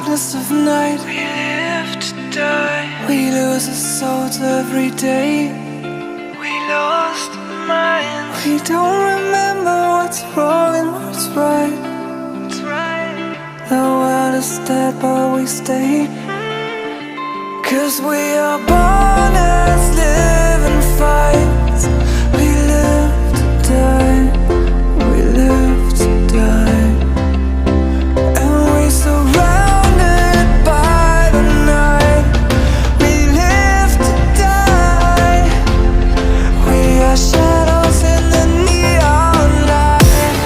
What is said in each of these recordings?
darkness of night. We live to die. We lose our souls every day. We lost our minds. We don't remember what's wrong and what's right. It's right. The world is dead but we stay. 'Cause we are born as living fights. We live to die. We live to die. And we surrounded by the night. We live to die. We are shadows in the neon light.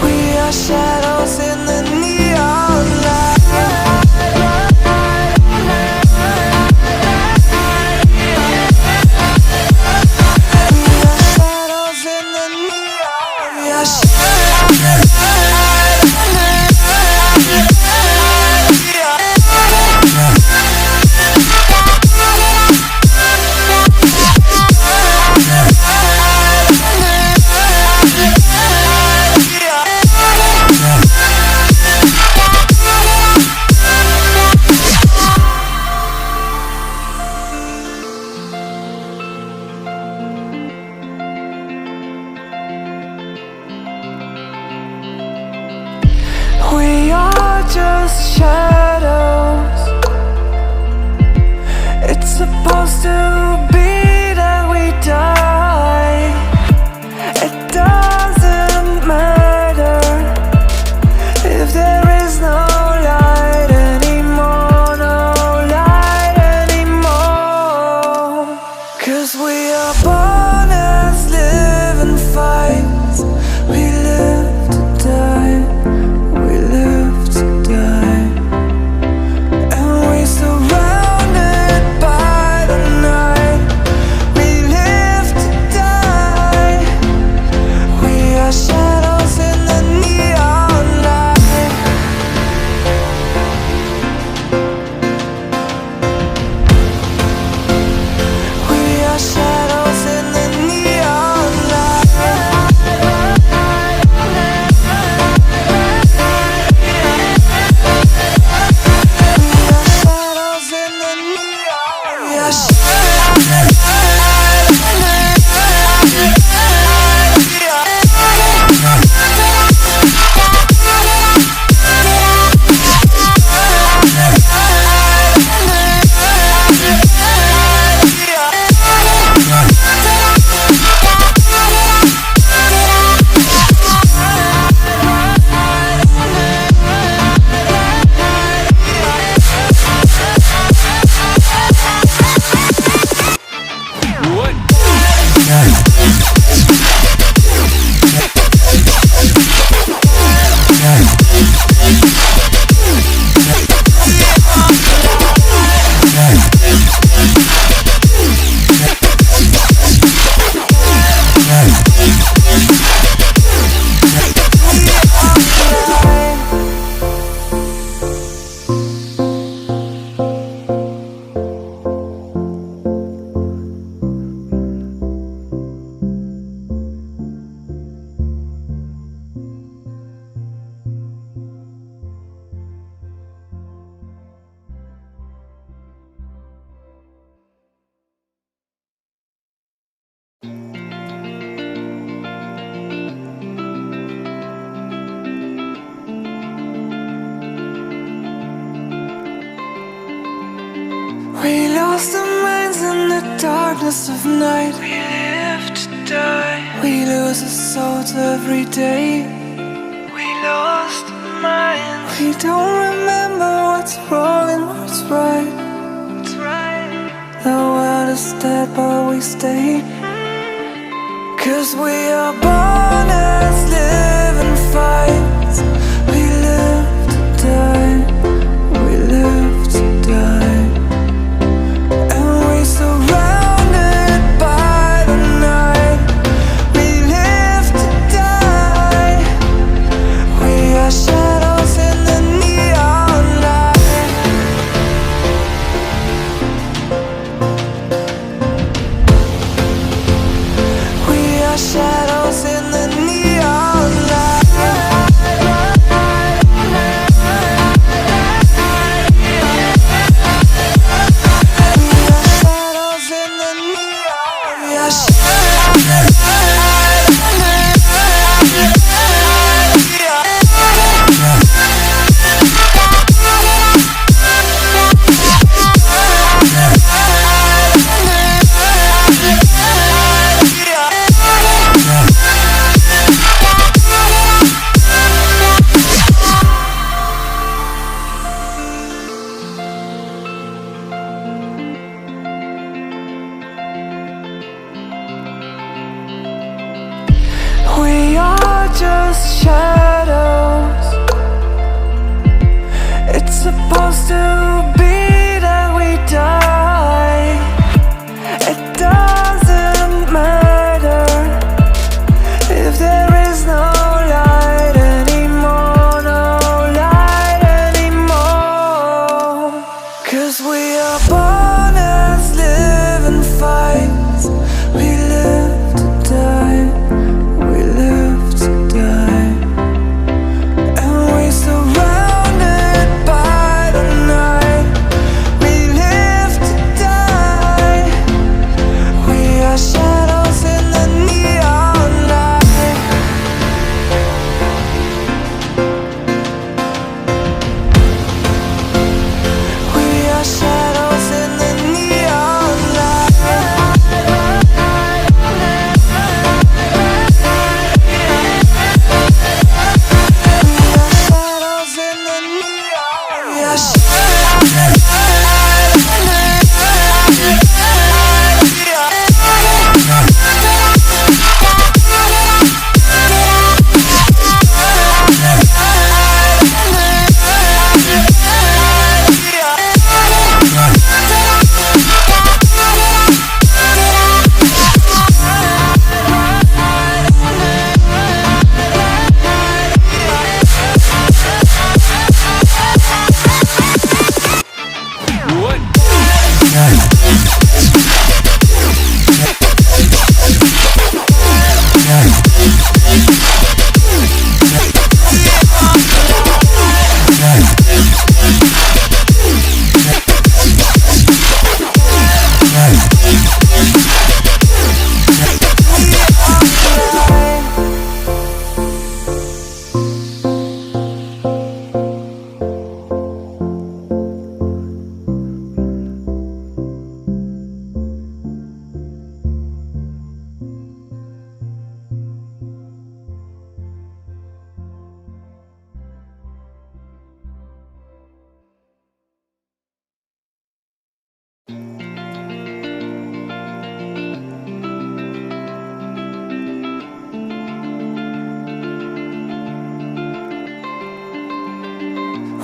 We are shadows in the neon light. We are just shadows. It's supposed to be that we die. It doesn't matter if there is no light anymore, no light anymore. 'Cause we are born as living fights. We live to die. We live to die. And we surrounded by the night. We live to die. We are shadows in the neon light. We are shadows in the neon light. Shadows in the neon. We are We lost our minds in the darkness of night. We live to die. We lose our souls every day. We lost our minds. We don't remember what's wrong and what's right. It's right. The world is dead but we stay. 'Cause we are born as living fights. We live to die. We live to die. And we surrounded by the night. We live to die. We are shadows in the neon light. We are shadows in the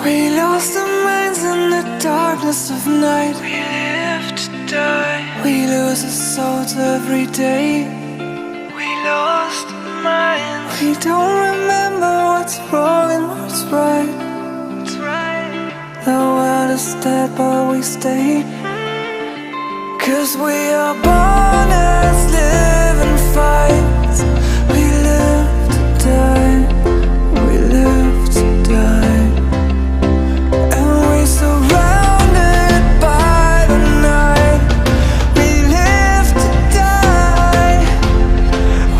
We lost our minds in the darkness of night. We live to die. We lose our souls every day. We lost our minds. We don't remember what's wrong and what's right. That's right. The world is dead but we stay. 'Cause we are born as living fights. We live to die. We live to die. And we surrounded by the night. We live to die.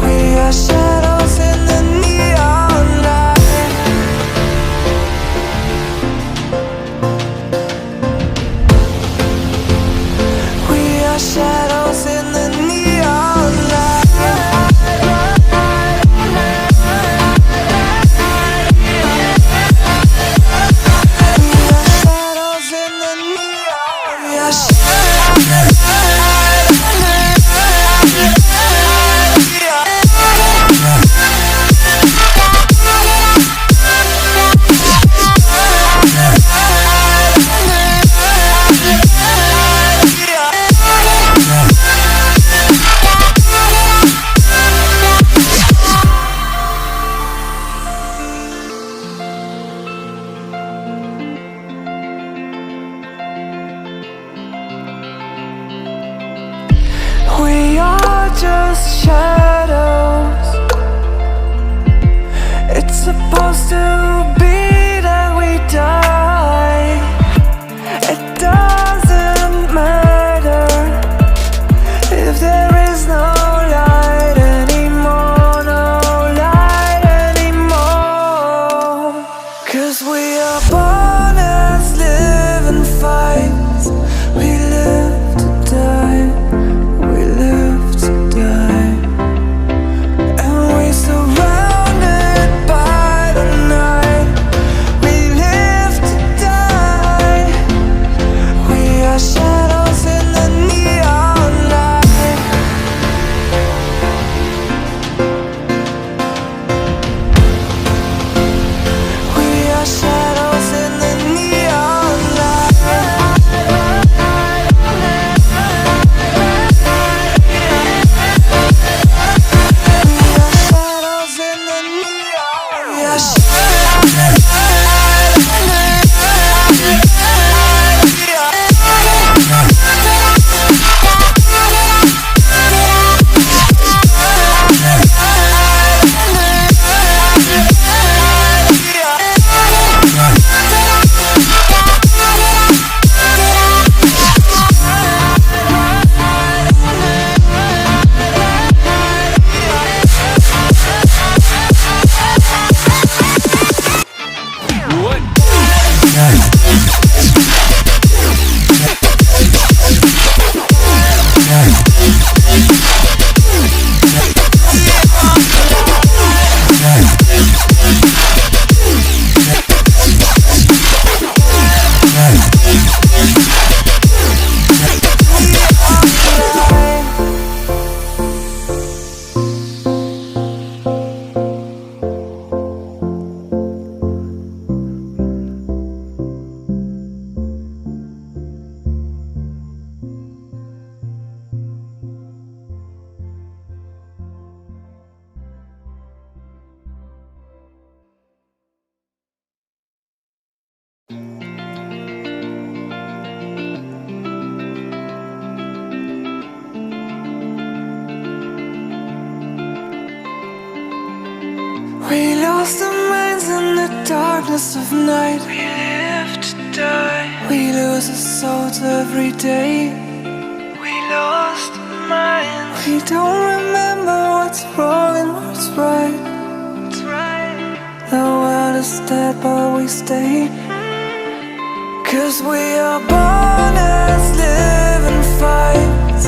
We are shadows in the neon light. We are shadows in the neon light. We lost our minds in the darkness of night. We live to die. We lose our souls every day. We lost our minds. We don't remember what's wrong and what's right. It's right. The world is dead but we stay. 'Cause we are born as living fights.